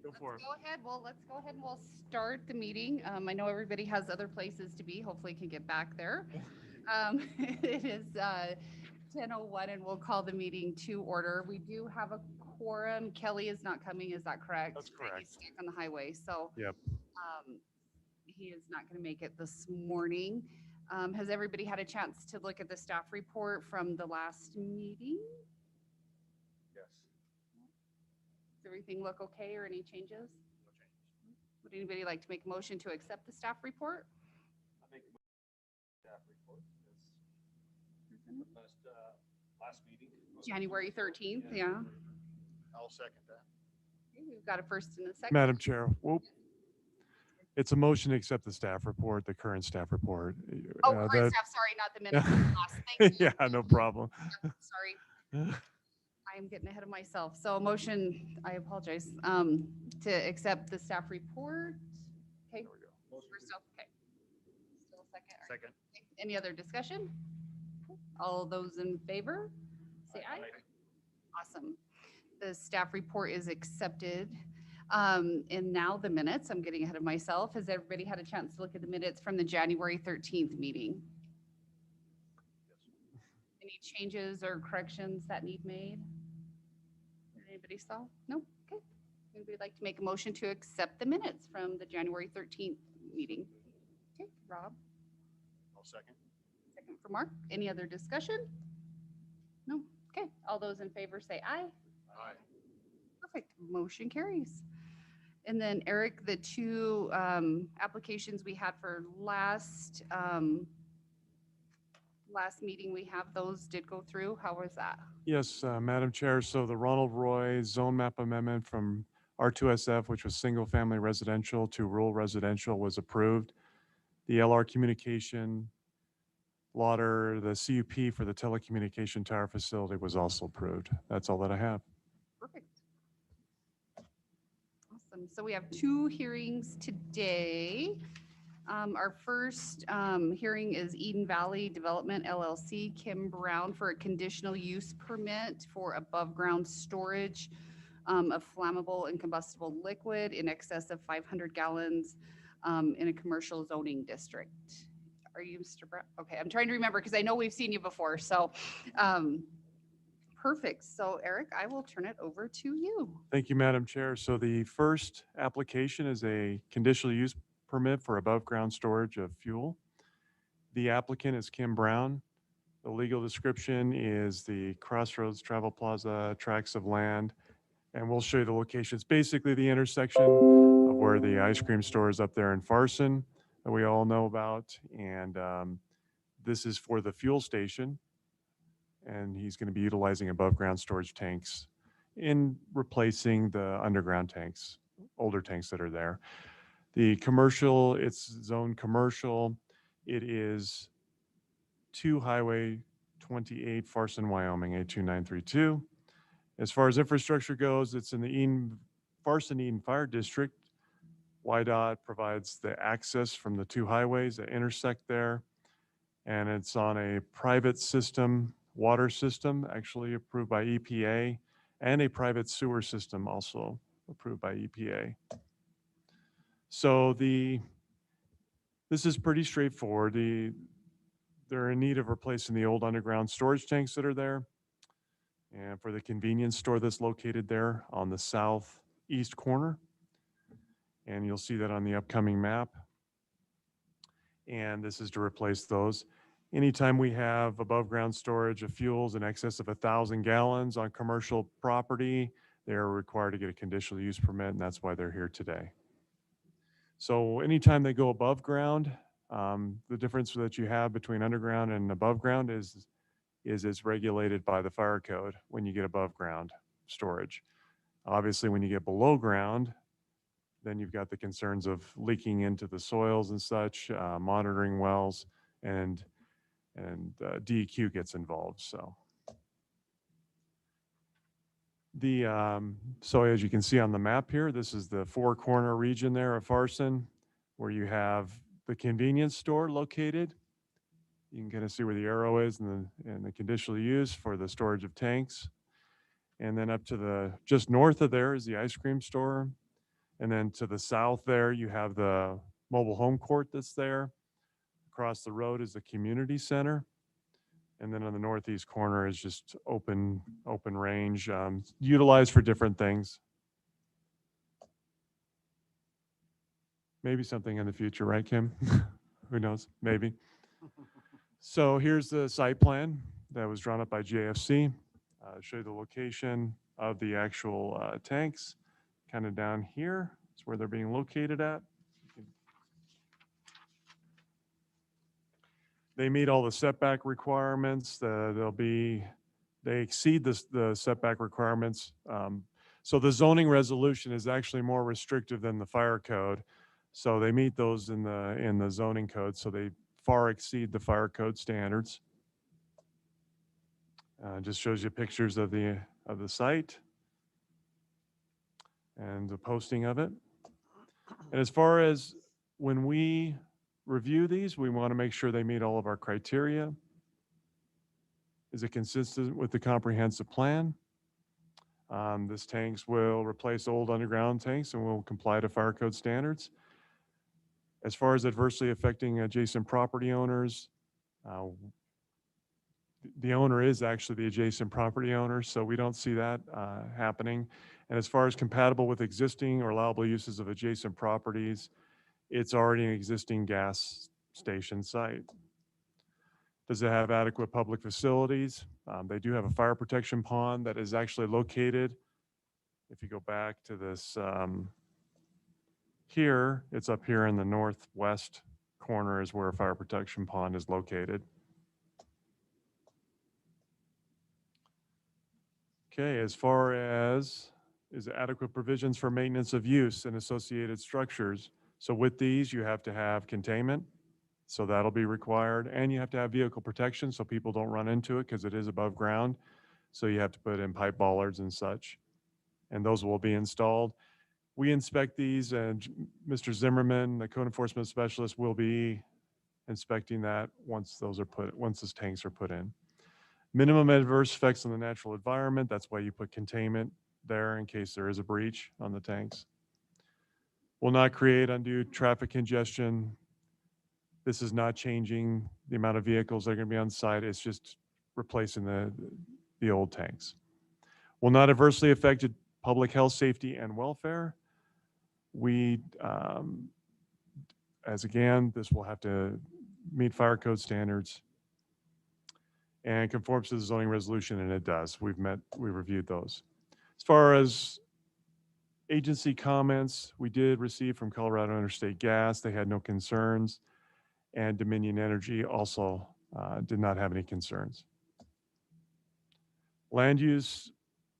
Go for it. Go ahead. Well, let's go ahead and we'll start the meeting. I know everybody has other places to be. Hopefully can get back there. It is 10:01 and we'll call the meeting to order. We do have a quorum. Kelly is not coming. Is that correct? That's He's correct. stuck on the highway. So Yep. um, he is not going to make it this morning. Has everybody had a chance to look at the staff report from the last meeting? Yes. Does everything look okay or any changes? No change. Would anybody like to make a motion to accept the staff report? I make staff report as last meeting. January 13th, yeah. I'll second that. Okay, we've got a first and a second. Madam Chair, whoop. It's a motion to accept the staff report, the current staff report. Oh, current that- staff, sorry, not the minutes. of the last. Thank you. Yeah, no problem. Sorry. I am getting ahead of myself. So a motion, I apologize, to accept the staff report. Okay. There we go. We're still, okay. Still second. All right. Second. Any other discussion? All those in favor, say aye. Awesome. The staff report is accepted. And now the minutes, I'm getting ahead of myself. Has everybody had a chance to look at the minutes from the January 13th meeting? Any changes or corrections that need made? Anybody saw? No? Okay. Anybody like to make a motion to accept the minutes from the January 13th meeting? Okay, Rob, I'll second. second for Mark. Any other discussion? No? Okay. All those in favor say aye. Aye. Perfect. Motion carries. And then Eric, the two applications we had for last meeting, we have those did go through. How was that? Yes, Madam Chair, so the Ronald Roy zone map amendment from R2SF, which was single-family residential to rural residential, was approved. The LR communication Lauder, the CUP for the telecommunication tower facility was also approved. That's all that I have. Perfect. Awesome. So we have two hearings today. Our first hearing is Eden Valley Development LLC, Kim Brown, for a conditional use permit for above-ground storage of flammable and combustible liquid in excess of 500 gallons in a commercial zoning district. Are you Mr. Brown? Okay, I'm trying to remember because I know we've seen you before. So perfect. So Eric, I will turn it over to you. Thank you, Madam Chair. So the first application is a conditional use permit for above-ground storage of fuel. The applicant is Kim Brown. The legal description is the Crossroads Travel Plaza tracts of land, and we'll show you the locations. Basically, the intersection of where the ice cream store is up there in Farson that we all know about, and this is for the fuel station, and he's going to be utilizing above-ground storage tanks in replacing the underground tanks, older tanks that are there. The commercial, it's zone commercial. It is 2 Highway 28, Farson, Wyoming, 82932. As far as infrastructure goes, it's in the Farson Eden Fire District. YDOT provides the access from the 2 highways that intersect there. And it's on a private system, water system, actually approved by EPA, and a private sewer system also approved by EPA. So this is pretty straightforward. They're in need of replacing the old underground storage tanks that are there. And for the convenience store that's located there on the southeast corner. And you'll see that on the upcoming map. And this is to replace those. Anytime we have above ground storage of fuels in excess of 1,000 gallons on commercial property, they're required to get a conditional use permit, and that's why they're here today. So anytime they go above ground, the difference that you have between underground and above ground is it's regulated by the fire code when you get above ground storage. Obviously, when you get below ground, then you've got the concerns of leaking into the soils and such, monitoring wells, and DEQ gets involved. So so as you can see on the map here, this is the 4-corner region there of Farson, where you have the convenience store located. You can kind of see where the arrow is and the conditional use for the storage of tanks. And then up to just north of there is the ice cream store. And then to the south there, you have the mobile home court that's there. Across the road is the community center. And then on the northeast corner is just open range, utilized for different things. Maybe something in the future, right, Kim? Who knows? Maybe. So here's the site plan that was drawn up by JFC. Show you the location of the actual tanks. Kind of down here is where they're being located at. They meet all the setback requirements. They exceed the setback requirements. So the zoning resolution is actually more restrictive than the fire code. So they meet those in the zoning code. So they far exceed the fire code standards. Just shows you pictures of the site and the posting of it. And as far as when we review these, we want to make sure they meet all of our criteria. Is it consistent with the comprehensive plan? This tanks will replace old underground tanks and will comply to fire code standards. As far as adversely affecting adjacent property owners, the owner is actually the adjacent property owner, so we don't see that happening. And as far as compatible with existing or allowable uses of adjacent properties, it's already an existing gas station site. Does it have adequate public facilities? They do have a fire protection pond that is actually located. If you go back to this here, it's up here in the northwest corner is where a fire protection pond is located. Okay, as far as is adequate provisions for maintenance of use and associated structures. So with these, you have to have containment. So that'll be required. And you have to have vehicle protection so people don't run into it because it is above ground. So you have to put in pipe bollards and such. And those will be installed. We inspect these, and Mr. Zimmerman, the code enforcement specialist, will be inspecting that once those tanks are put in. Minimum adverse effects on the natural environment. That's why you put containment there in case there is a breach on the tanks. Will not create undue traffic congestion. This is not changing the amount of vehicles that are going to be on site. It's just replacing the old tanks. Will not adversely affect public health, safety, and welfare. As again, this will have to meet fire code standards and conforms to the zoning resolution, and it does. We reviewed those. As far as agency comments, we did receive from Colorado Interstate Gas. They had no concerns. And Dominion Energy also did not have any concerns. Land use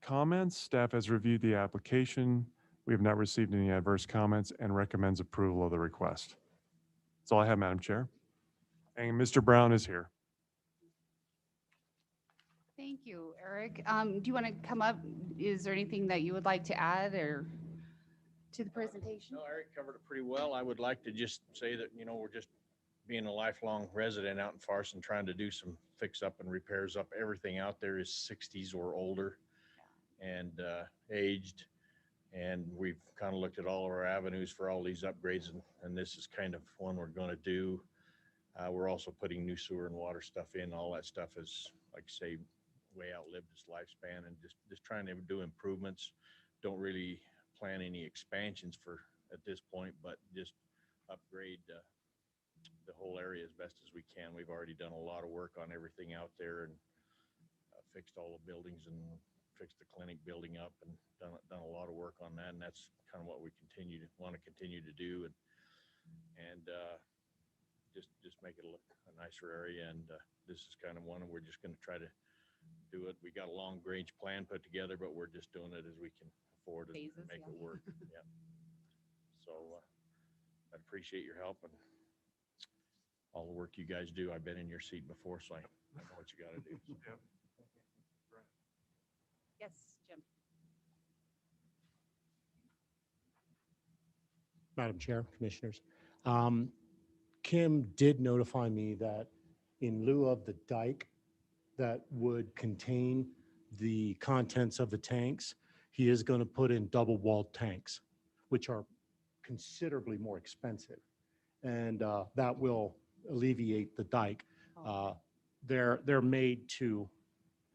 comments, staff has reviewed the application. We have not received any adverse comments and recommends approval of the request. That's all I have, Madam Chair. And Mr. Brown is here. Thank you, Eric. Do you want to come up? Is there anything that you would like to add or to the presentation? No, Eric covered it pretty well. I would like to just say that, we're just being a lifelong resident out in Farson, trying to do some fix up and repairs up. Everything out there is 60s or older and aged. And we've kind of looked at all of our avenues for all these upgrades, and this is kind of one we're going to do. We're also putting new sewer and water stuff in. All that stuff is, like say, way outlived its lifespan, and just trying to do improvements. Don't really plan any expansions at this point, but just upgrade the whole area as best as we can. We've already done a lot of work on everything out there and fixed all the buildings and fixed the clinic building up and done a lot of work on that. And that's kind of what we want to continue to do and just make it look a nicer area. And this is kind of one we're just going to try to do it. We got a long range plan put together, but we're just doing it as we can afford it and make it work. Yeah. So I'd appreciate your help and all the work you guys do. I've been in your seat before, so I know what you got to do. Yep. Yes, Jim. Madam Chair, Commissioners. Kim did notify me that in lieu of the dike that would contain the contents of the tanks, he is going to put in double-walled tanks, which are considerably more expensive. And that will alleviate the dike. They're made to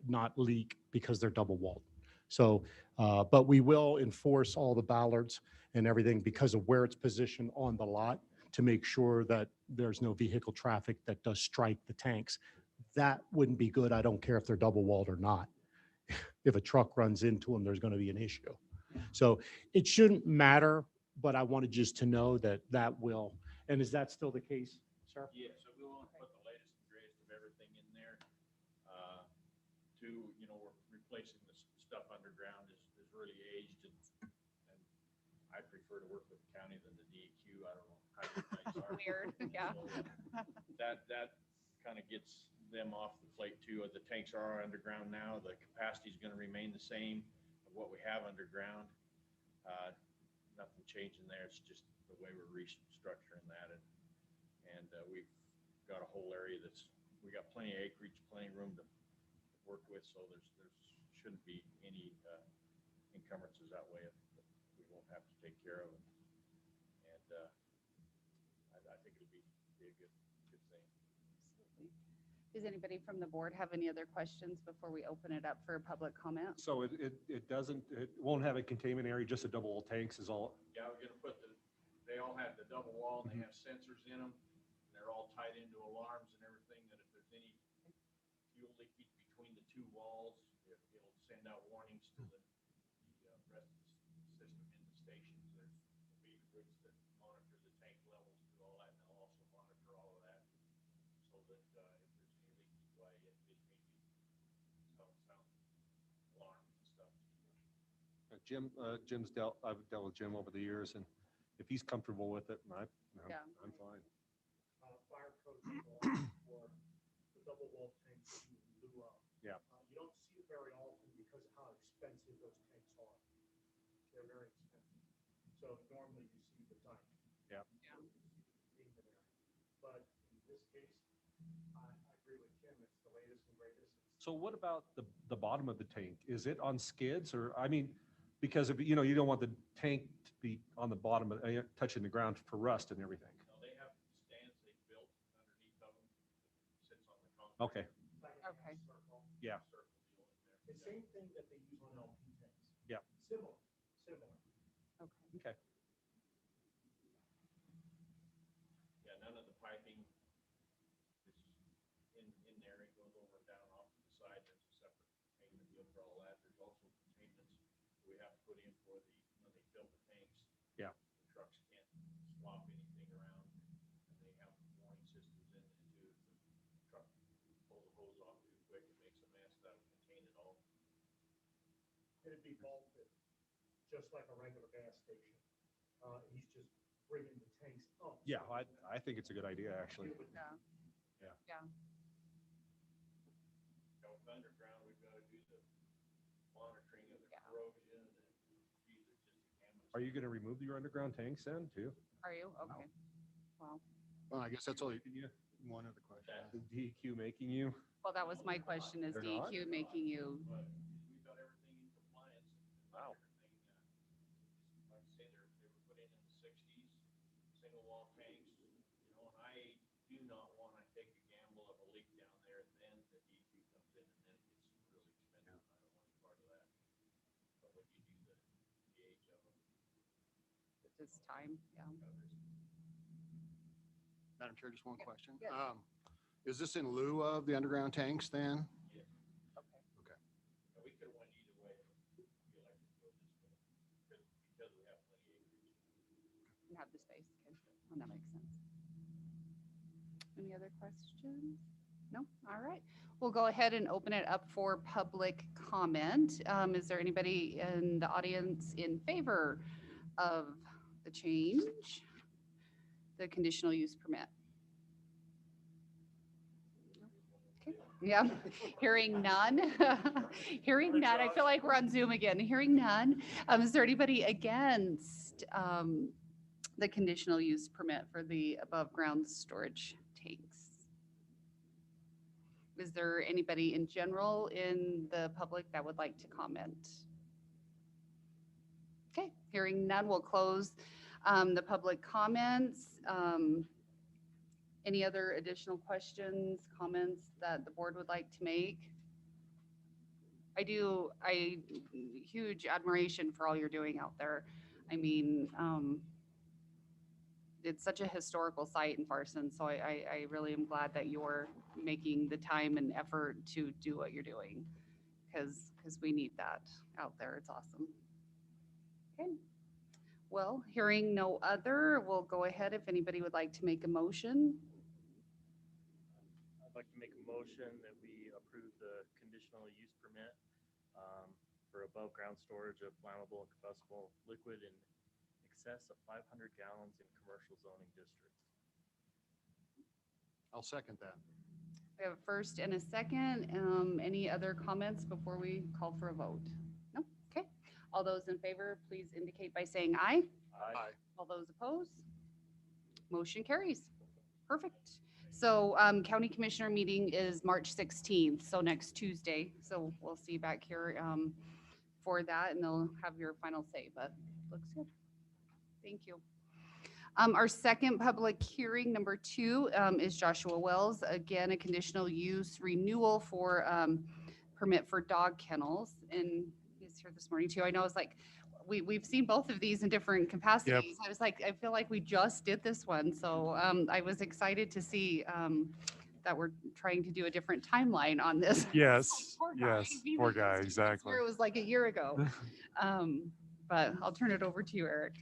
not leak because they're double walled. So, but we will enforce all the ballards and everything because of where it's positioned on the lot to make sure that there's no vehicle traffic that does strike the tanks. That wouldn't be good. I don't care if they're double walled or not. If a truck runs into them, there's going to be an issue. So it shouldn't matter, but I wanted just to know that that will. And is that still the case, sir? Yeah, so we want to put the latest and greatest of everything in there. We're replacing the stuff underground is really aged, and I prefer to work with the county than the DEQ. I don't know how you guys are. Weird, yeah. So, that kind of gets them off the plate too. The tanks are underground now. The capacity is going to remain the same of what we have underground. Nothing changing there. It's just the way we're restructuring that, and we've got a whole area we got plenty of acreage, plenty of room to work with, so there shouldn't be any encumbrances that way that we won't have to take care of. And I think it'll be a good thing. Absolutely. Does anybody from the board have any other questions before we open it up for public comment? So it won't have a containment area, just a double wall tanks is all. Yeah, we're gonna they all have the double wall and they have sensors in them. And they're all tied into alarms and everything, that if there's any fuel leakage between the two walls, it'll send out warnings to the rest of the system in the stations. There'll be groups that monitor the tank levels through all that, and they'll also monitor all of that, so that if there's any leakage, why it maybe sound alarms and stuff. I've dealt with Jim over the years, and if he's comfortable with it, Yeah. I'm fine. Fire code for the double wall tanks in lieu of. Yeah. You don't see it very often because of how expensive those tanks are. They're very expensive. So normally you see the dike. Yeah. But in this case, I agree with Kim. It's the latest and greatest. So what about the bottom of the tank? Is it on skids, or, because if, you don't want the tank to be on the bottom, touching the ground for rust and everything. No, they have stands they built underneath of them, sits on the concrete. Okay. Okay. Yeah. Circle deal in there. The same thing that they use on LP tanks. Yeah. Similar. Okay. Okay. Yeah, none of the piping is in there. It goes over and down off to the side. There's a separate containment deal for all that. There's also containments we have to put in for when they fill the tanks. Yeah. The trucks can't swap anything around, and they have warning systems in it too. If the truck pulls the hose off too quick, it makes a mess. That'll contain it all. It'd be bolted, just like a regular gas station. He's just bringing the tanks up. Yeah, I think it's a good idea, actually. Yeah. Yeah. Yeah. With underground, we've got to do the monitoring of the Yeah. corrosion, and these are just cameras. Are you going to remove your underground tanks then, too? Are you? Okay. Wow. Well, I guess that's only one other question. Is DEQ making you? Well, that was my question. Is They're not? DEQ making you? But we've got everything in compliance. Wow. Everything, like I say, they were put in the '60s, single wall tanks, and I do not want to take a gamble of a leak down there, and then the DEQ comes in, and then it gets really expensive. I don't want any part of that. But when you do the age of them, At this time, yeah. Madam Chair, just one question. Yes. Is this in lieu of the underground tanks then? Okay. and we could have went either way. We elected to go this way because we have plenty of acreage. And have the space. Okay. Well, that makes sense. Any other questions? No? All right. We'll go ahead and open it up for public comment. Is there anybody in the audience in favor of the change? The conditional use permit? Okay. Yeah, hearing none. Hearing none. I feel like we're on Zoom again. Hearing none. Is there anybody against the conditional use permit for the above ground storage tanks? Is there anybody in general in the public that would like to comment? Okay, hearing none, we'll close the public comments. Any other additional questions, comments that the board would like to make? Huge admiration for all you're doing out there. I mean, it's such a historical site in Farson, so I really am glad that you're making the time and effort to do what you're doing, because we need that out there. It's awesome. Okay. Well, hearing no other, we'll go ahead if anybody would like to make a motion. I'd like to make a motion that we approve the conditional use permit for above ground storage of flammable and combustible liquid in excess of 500 gallons in commercial zoning districts. I'll second that. We have a first and a second. Any other comments before we call for a vote? No? Okay. All those in favor, please indicate by saying aye. Aye. All those opposed? Motion carries. Perfect. So county commissioner meeting is March 16th, so next Tuesday. So we'll see you back here for that, and they'll have your final say, but looks good. Thank you. Our second public hearing, number 2, is Joshua Wells. Again, a conditional use renewal for permit for dog kennels. And he's here this morning too. I know it's like, we've seen both of these in different capacities. I was like, I feel like we just did this one. So I was excited to see that we're trying to do a different timeline on this. Yes, Poor guy. yes, He poor was guy, just exactly. here, it was like a year ago. But I'll turn it over to you, Eric.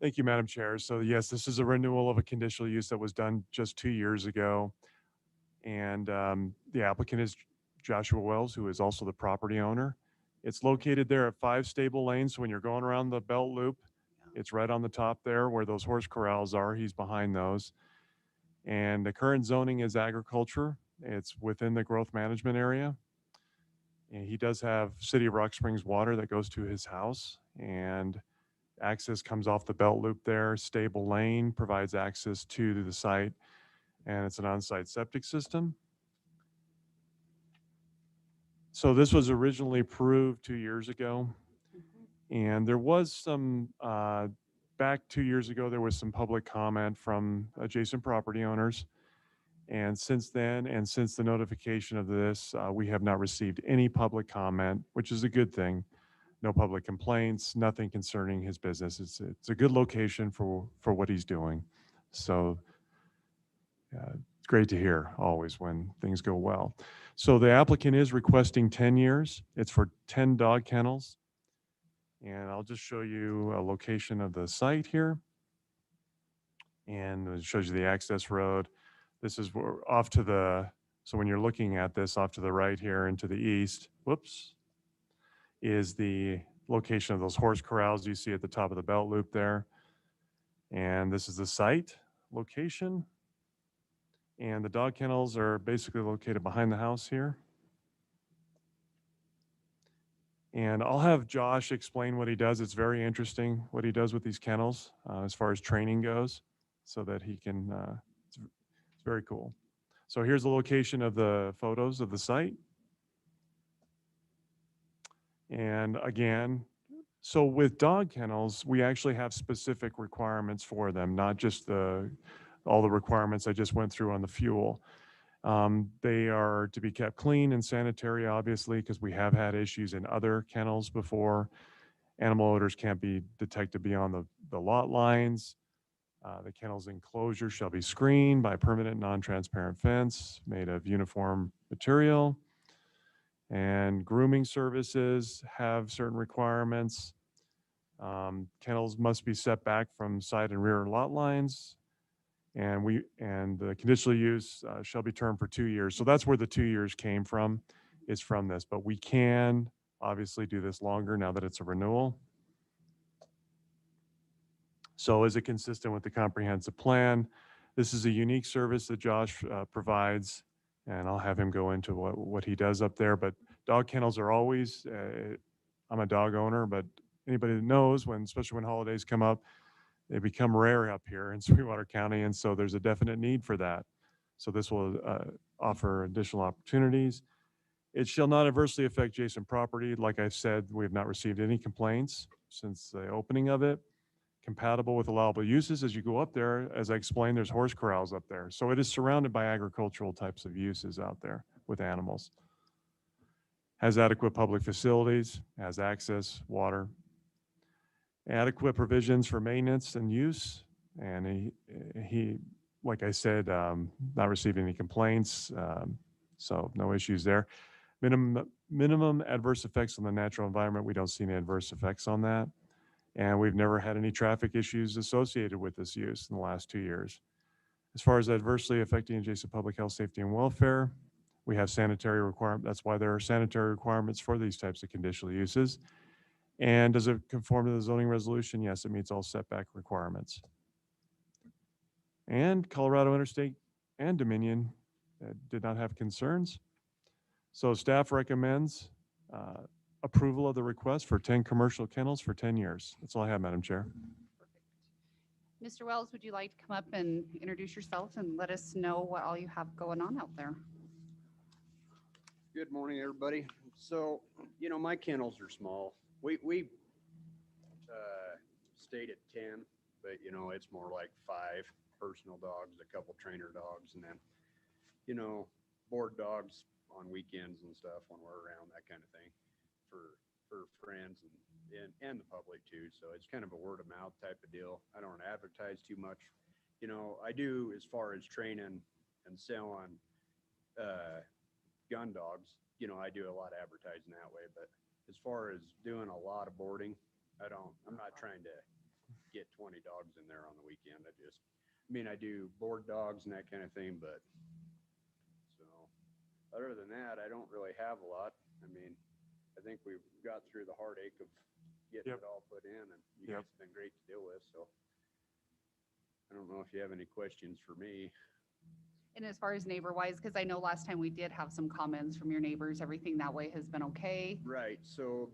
Thank you, Madam Chair. So yes, this is a renewal of a conditional use that was done just 2 years ago. And the applicant is Joshua Wells, who is also the property owner. It's located there at 5 stable lanes. So when you're going around the belt loop, it's right on the top there where those horse corrals are. He's behind those. And the current zoning is agriculture. It's within the growth management area. And he does have City of Rock Springs water that goes to his house. And access comes off the belt loop there. Stable lane provides access to the site, and it's an on-site septic system. So this was originally approved 2 years ago, and there was some, back 2 years ago, there was some public comment from adjacent property owners. And since then, and since the notification of this, we have not received any public comment, which is a good thing. No public complaints, nothing concerning his business. It's a good location for what he's doing. So it's great to hear always when things go well. So the applicant is requesting 10 years. It's for 10 dog kennels. And I'll just show you a location of the site here. And it shows you the access road. This is off to the, so when you're looking at this off to the right here and to the east, whoops, is the location of those horse corrals you see at the top of the belt loop there. And this is the site location. And the dog kennels are basically located behind the house here. And I'll have Josh explain what he does. It's very interesting what he does with these kennels as far as training goes, so that he can, it's very cool. So here's the location of the photos of the site. And again, so with dog kennels, we actually have specific requirements for them, not just all the requirements I just went through on the fuel. They are to be kept clean and sanitary, obviously, because we have had issues in other kennels before. Animal odors can't be detected beyond the lot lines. The kennel's enclosure shall be screened by permanent non-transparent fence made of uniform material. And grooming services have certain requirements. Kennels must be set back from side and rear lot lines. And the conditional use shall be termed for 2 years. So that's where the 2 years came from, is from this. But we can obviously do this longer now that it's a renewal. So is it consistent with the comprehensive plan? This is a unique service that Josh provides, and I'll have him go into what he does up there. But dog kennels are always, I'm a dog owner, but anybody that knows, especially when holidays come up, they become rare up here in Sweetwater County, and so there's a definite need for that. So this will offer additional opportunities. It shall not adversely affect adjacent property. Like I said, we have not received any complaints, since the opening of it, compatible with allowable uses. As you go up there, as I explained, there's horse corrals up there. So it is surrounded by agricultural types of uses out there with animals. Has adequate public facilities, has access, water, adequate provisions for maintenance and use. And he like I said, not receiving any complaints, so no issues there. Minimum adverse effects on the natural environment. We don't see any adverse effects on that. And we've never had any traffic issues associated with this use in the last 2 years. As far as adversely affecting adjacent public health, safety, and welfare, we have sanitary requirements. That's why there are sanitary requirements for these types of conditional uses. And does it conform to the zoning resolution? Yes, it meets all setback requirements. And Colorado Interstate and Dominion did not have concerns. So staff recommends approval of the request for 10 commercial kennels for 10 years. That's all I have, Madam Chair. Perfect. Mr. Wells, would you like to come up and introduce yourself and let us know what all you have going on out there? Good morning, everybody. So, you know, my kennels are small. We stayed at 10, but you know, it's more like 5 personal dogs, a couple trainer dogs, and then, you know, board dogs on weekends and stuff when we're around, that kind of thing, for friends and the public too. So it's kind of a word of mouth type of deal. I don't advertise too much. You know, I do as far as training and selling gun dogs, you know, I do a lot of advertising that way, but as far as doing a lot of boarding, I'm not trying to get 20 dogs in there on the weekend. I do board dogs and that kind of thing, but so other than that, I don't really have a lot. I mean, I think we've got through the heartache of getting it all put in, and you guys have been great to deal with. So I don't know if you have any questions for me. And as far as neighbor wise, because I know last time we did have some comments from your neighbors, everything that way has been okay. Right. So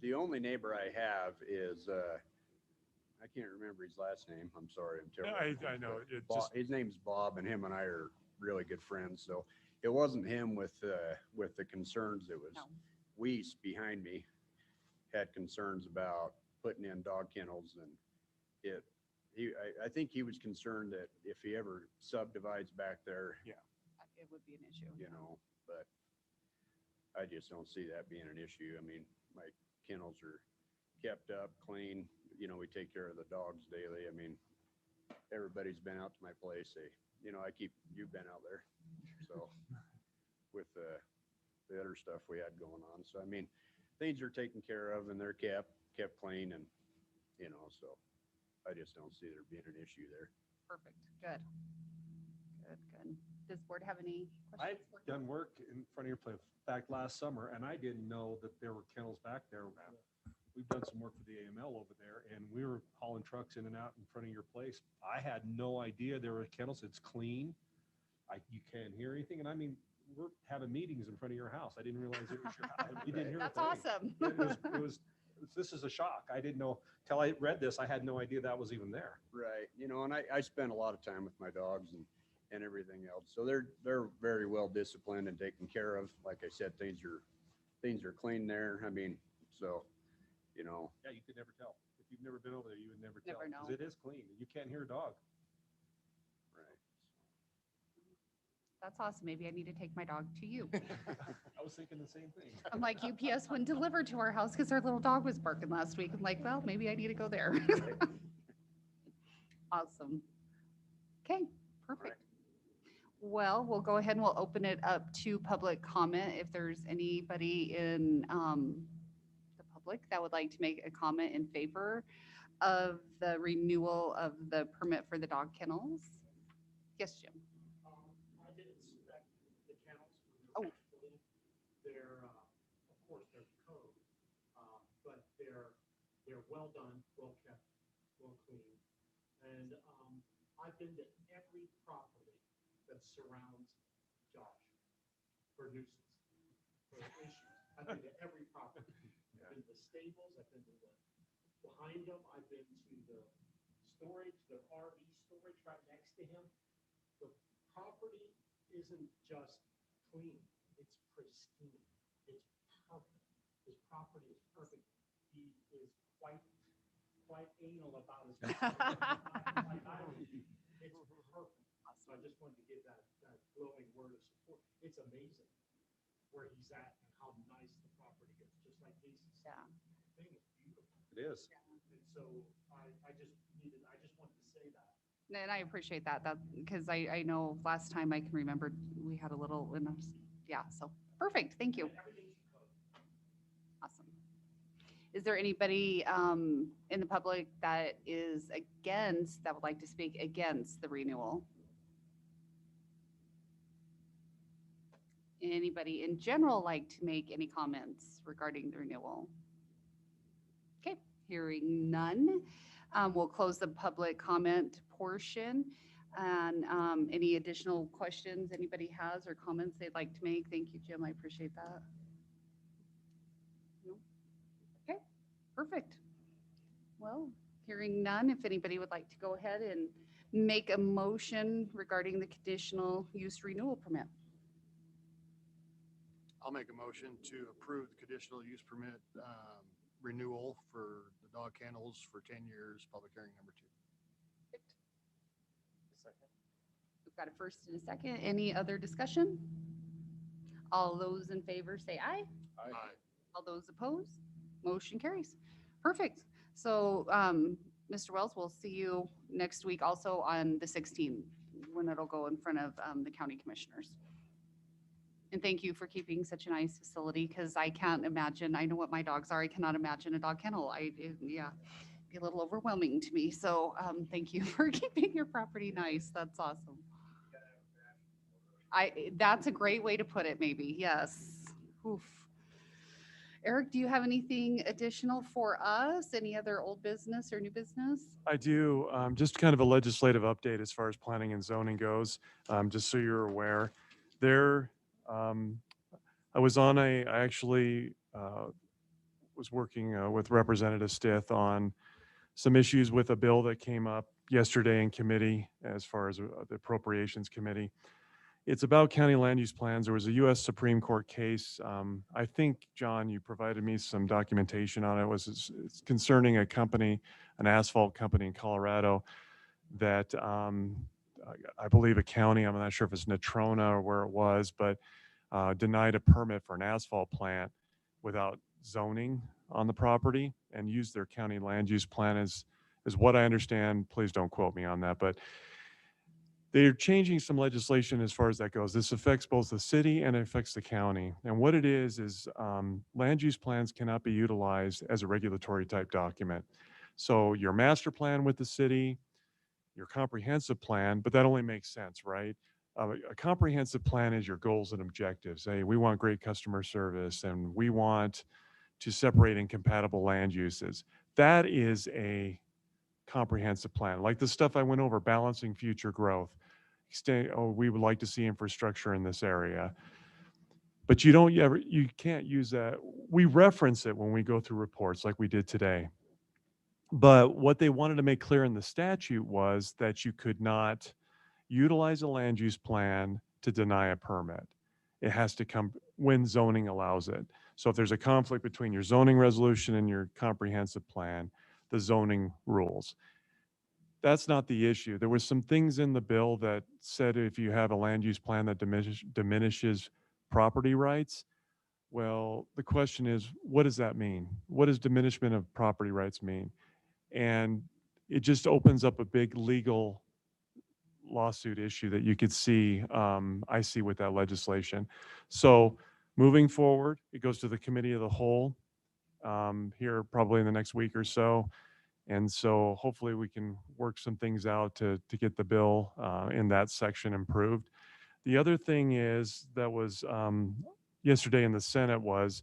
the only neighbor I have is I can't remember his last name. I'm sorry. I'm terrible. I know. His name's Bob, and him and I are really good friends. So it wasn't him with the concerns. It was Weiss behind me had concerns about putting in dog kennels, and I think he was concerned that if he ever subdivides back there, It would be an issue. you know, but I just don't see that being an issue. I mean, my kennels are kept up, clean. You know, we take care of the dogs daily. I mean, everybody's been out to my place. You've been out there. So with the other stuff we had going on. So, I mean, things are taken care of and they're kept clean, and, you know, so I just don't see there being an issue there. Perfect. Good. Good. Does the board have any I've questions? done work in front of your place back last summer, and I didn't know that there were kennels back there. We've done some work for the AML over there, and we were hauling trucks in and out in front of your place. I had no idea there were kennels. It's clean. You can't hear anything. And I mean, we're having meetings in front of your house. I didn't realize it was your house. You didn't hear That's a thing. awesome. This is a shock. I didn't know, till I read this, I had no idea that was even there. Right. You know, and I spend a lot of time with my dogs and everything else. So they're very well disciplined and taken care of. Like I said, things are clean there. I mean, so, you know. Yeah, you could never tell. If you've never been over there, you would never tell. Never know. 'Cause it is clean. You can't hear a dog. Right. That's awesome. Maybe I need to take my dog to you. I was thinking the same thing. I'm like, UPS wouldn't deliver to our house because our little dog was barking last week. I'm like, well, maybe I need to go there. Awesome. Okay, perfect. Well, we'll go ahead and we'll open it up to public comment. If there's anybody in the public that would like to make a comment in favor of the renewal of the permit for the dog kennels. Yes, Jim. I did inspect the kennels. Oh. They're, of course, they're code, but they're well done, well kept, well clean. And I've been to every property that surrounds Josh for nuisance, for issues. I've been to every property. I've been to the stables, I've been to behind them, I've been to the storage, the RV storage right next to him. The property isn't just clean, it's pristine, it's perfect. His property is perfect. He is quite anal about his. It's perfect. So I just wanted to give that glowing word of support. It's amazing where he's at and how nice the property is, just like Casey said. Yeah. The thing is beautiful. It is. And so I just wanted to say that. And I appreciate that, because I know last time I can remember, we had a little, yeah, so, perfect, thank you. Awesome. Is there anybody in the public that would like to speak against the renewal? Anybody in general like to make any comments regarding the renewal? Okay, hearing none. We'll close the public comment portion. And any additional questions anybody has or comments they'd like to make? Thank you, Jim. I appreciate that. No? Okay, perfect. Well, hearing none, if anybody would like to go ahead and make a motion regarding the conditional use renewal permit. I'll make a motion to approve the conditional use permit renewal for the dog kennels for 10 years, public hearing number 2. Second. We've got a first and a second. Any other discussion? All those in favor say aye. Aye. All those opposed? Motion carries. Perfect. So, Mr. Wells, we'll see you next week also on the 16th when it'll go in front of the county commissioners. And thank you for keeping such a nice facility, because I can't imagine, I know what my dogs are, I cannot imagine a dog kennel. Yeah, be a little overwhelming to me. So thank you for keeping your property nice. That's awesome. That's a great way to put it, maybe. Yes. Oof. Eric, do you have anything additional for us? Any other old business or new business? I do, just kind of a legislative update as far as planning and zoning goes, just so you're aware. I actually was working with Representative Stith on some issues with a bill that came up yesterday in committee as far as the Appropriations Committee. It's about county land use plans. There was a U.S. Supreme Court case. I think, John, you provided me some documentation on it. It's concerning a company, an asphalt company in Colorado that I believe a county, I'm not sure if it's Natrona or where it was, but denied a permit for an asphalt plant without zoning on the property and used their county land use plan is what I understand. Please don't quote me on that, but they're changing some legislation as far as that goes. This affects both the city and it affects the county. And what it is land use plans cannot be utilized as a regulatory type document. So your master plan with the city, your comprehensive plan, but that only makes sense, right? A comprehensive plan is your goals and objectives. Hey, we want great customer service and we want to separate incompatible land uses. That is a comprehensive plan. Like the stuff I went over, balancing future growth. We would like to see infrastructure in this area. But you can't use that. We reference it when we go through reports like we did today. But what they wanted to make clear in the statute was that you could not utilize a land use plan to deny a permit. It has to come when zoning allows it. So if there's a conflict between your zoning resolution and your comprehensive plan, the zoning rules. That's not the issue. There was some things in the bill that said if you have a land use plan that diminishes property rights, well, the question is, what does that mean? What does diminishment of property rights mean? And it just opens up a big legal lawsuit issue that you could see, I see with that legislation. So moving forward, it goes to the committee of the whole here probably in the next week or so. And so hopefully we can work some things out to get the bill in that section improved. The other thing is that was yesterday in the Senate was,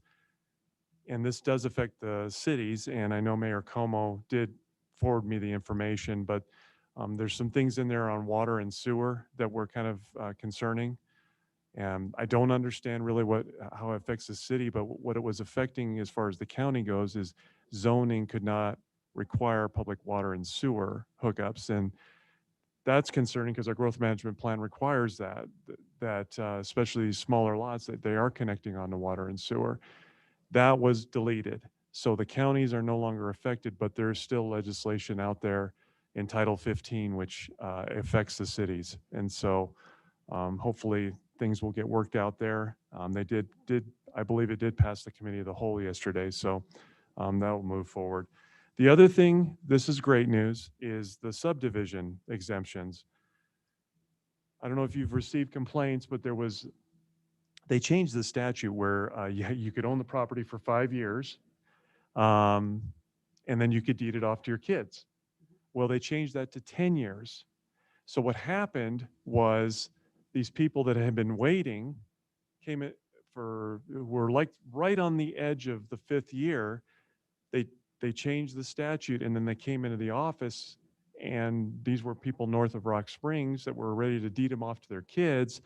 and this does affect the cities, and I know Mayor Como did forward me the information, but there's some things in there on water and sewer that were kind of concerning. And I don't understand really how it affects the city, but what it was affecting as far as the county goes is zoning could not require public water and sewer hookups. And that's concerning because our growth management plan requires that especially these smaller lots, that they are connecting onto water and sewer. That was deleted. So the counties are no longer affected, but there's still legislation out there in Title 15, which affects the cities. And so hopefully things will get worked out there. They did, I believe it did pass the committee of the whole yesterday, so that will move forward. The other thing, this is great news, is the subdivision exemptions. I don't know if you've received complaints, but they changed the statute where you could own the property for 5 years, and then you could deed it off to your kids. Well, they changed that to 10 years. So what happened was these people that had been waiting were like right on the edge of the 5th year. They changed the statute, and then they came into the office, and these were people north of Rock Springs that were ready to deed them off to their kids.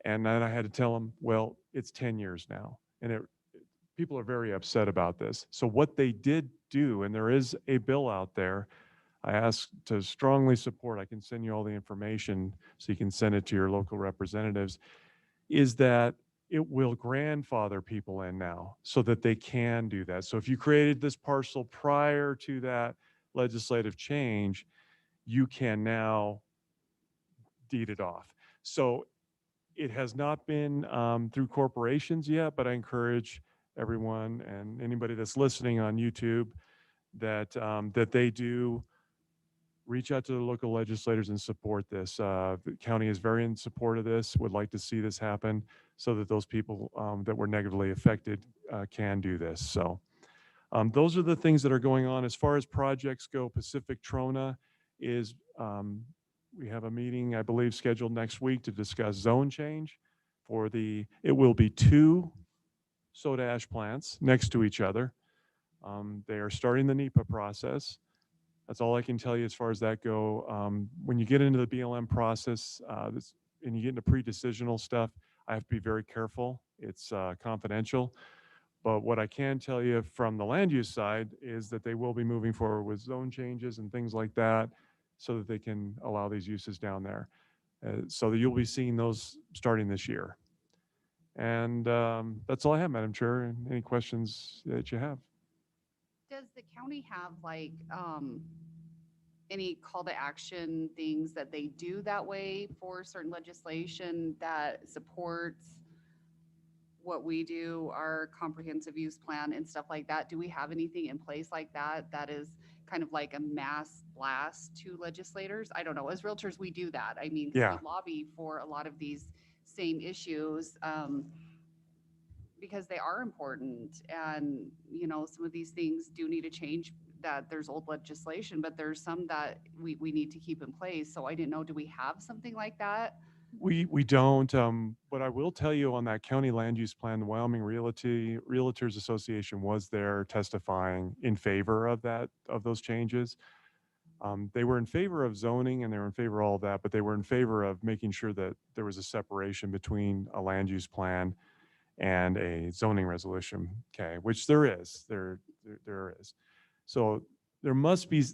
And then I had to tell them, well, it's 10 years now. And people are very upset about this. So what they did do, and there is a bill out there, I ask to strongly support, I can send you all the information so you can send it to your local representatives, is that it will grandfather people in now so that they can do that. So if you created this parcel prior to that legislative change, you can now deed it off. So it has not been through corporations yet, but I encourage everyone and anybody that's listening on YouTube that they do reach out to the local legislators and support this. The county is very in support of this, would like to see this happen so that those people that were negatively affected can do this. So those are the things that are going on. As far as projects go, Pacific Trona is, we have a meeting, I believe, scheduled next week to discuss zone change it will be 2 soda ash plants next to each other. They are starting the NEPA process. That's all I can tell you as far as that go. When you get into the BLM process and you get into pre-decisional stuff, I have to be very careful. It's confidential. But what I can tell you from the land use side is that they will be moving forward with zone changes and things like that so that they can allow these uses down there. So that you'll be seeing those starting this year. And that's all I have, Madam Chair. Any questions that you have? Does the county have like, any call to action things that they do that way for certain legislation that supports what we do, our comprehensive use plan and stuff like that? Do we have anything in place like that that is kind of like a mass blast to legislators? I don't know. As realtors, we do that. I mean, 'cause Yeah. we lobby for a lot of these same issues. Because they are important, and some of these things do need to change, that there's old legislation, but there's some that we need to keep in place. So I didn't know, do we have something like that? We don't, but I will tell you on that county land use plan, the Wyoming Realtors Association was there testifying in favor of those changes. They were in favor of zoning and they were in favor of all that, but they were in favor of making sure that there was a separation between a land use plan and a zoning resolution, okay, which there is. There is. So there must be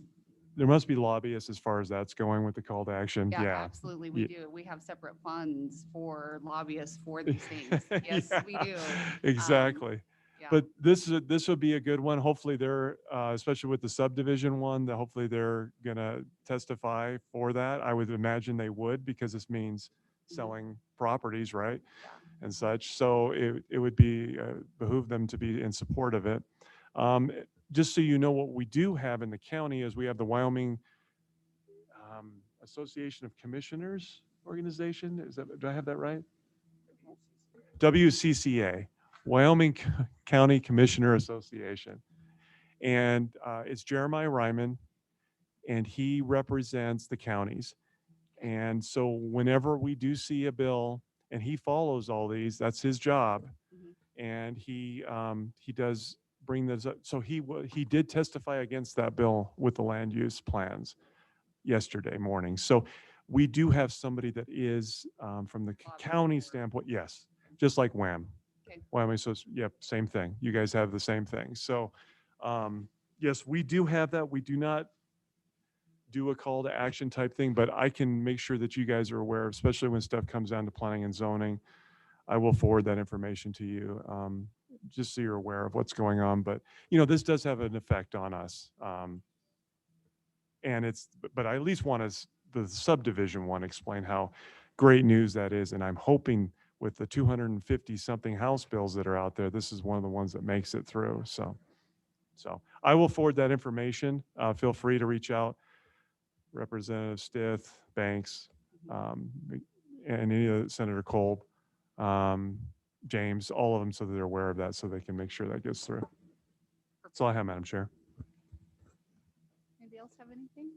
lobbyists as far as that's going with the call to action. Yeah, Yeah. absolutely. We do. We have separate funds for lobbyists for these things. Yes, we do. Exactly. Yeah. But this would be a good one. Hopefully they're, especially with the subdivision one, that hopefully they're gonna testify for that. I would imagine they would, because this means selling properties, right? Yeah. And such. So it would behoove them to be in support of it. Just so you know, what we do have in the county is we have the Wyoming Association of Commissioners organization. Do I have that right? WCCA, Wyoming County Commissioner Association. And it's Jeremiah Ryman, and he represents the counties. And so whenever we do see a bill, and he follows all these, that's his job. Mhm. And he does bring those up. So he did testify against that bill with the land use plans yesterday morning. So we do have somebody that is from the county standpoint, yes, just like WHAM. Okay. Wyoming, so yep, same thing. You guys have the same thing. So yes, we do have that. We do not do a call to action type thing, but I can make sure that you guys are aware, especially when stuff comes down to planning and zoning. I will forward that information to you. just so you're aware of what's going on. But, this does have an effect on us. And but I at least want to, the subdivision one, explain how great news that is. And I'm hoping with the 250 something House bills that are out there, this is one of the ones that makes it through. So I will forward that information. Feel free to reach out. Representative Stith, Banks, and any of Senator Kolb, James, all of them, so that they're aware of that, so they can make sure that gets through. That's all I have, Madam Chair. Anybody else have anything?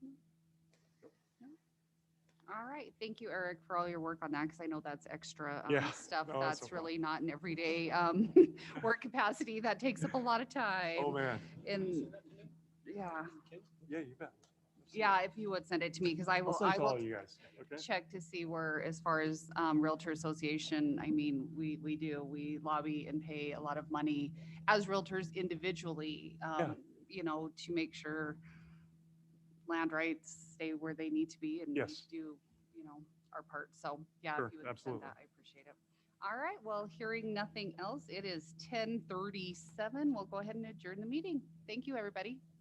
No? All right. Thank you, Eric, for all your work on that, because I know that's extra Yeah. stuff. No, that's That's no really not an everyday work capacity. That takes up a lot of time. Oh, man. And yeah, Yeah, you bet. yeah, if you would send it to me, because I I'll will, send I it to all will of you guys. Okay. check to see where, as far as Realtor Association, I mean, we lobby and pay a lot of money as realtors individually, Yeah. to make sure land rights stay where they need to be and we Yes. do, our part. So yeah, Sure, if you would absolutely. send that, I appreciate it. All right, well, hearing nothing else, it is 10:37. We'll go ahead and adjourn the meeting. Thank you, everybody.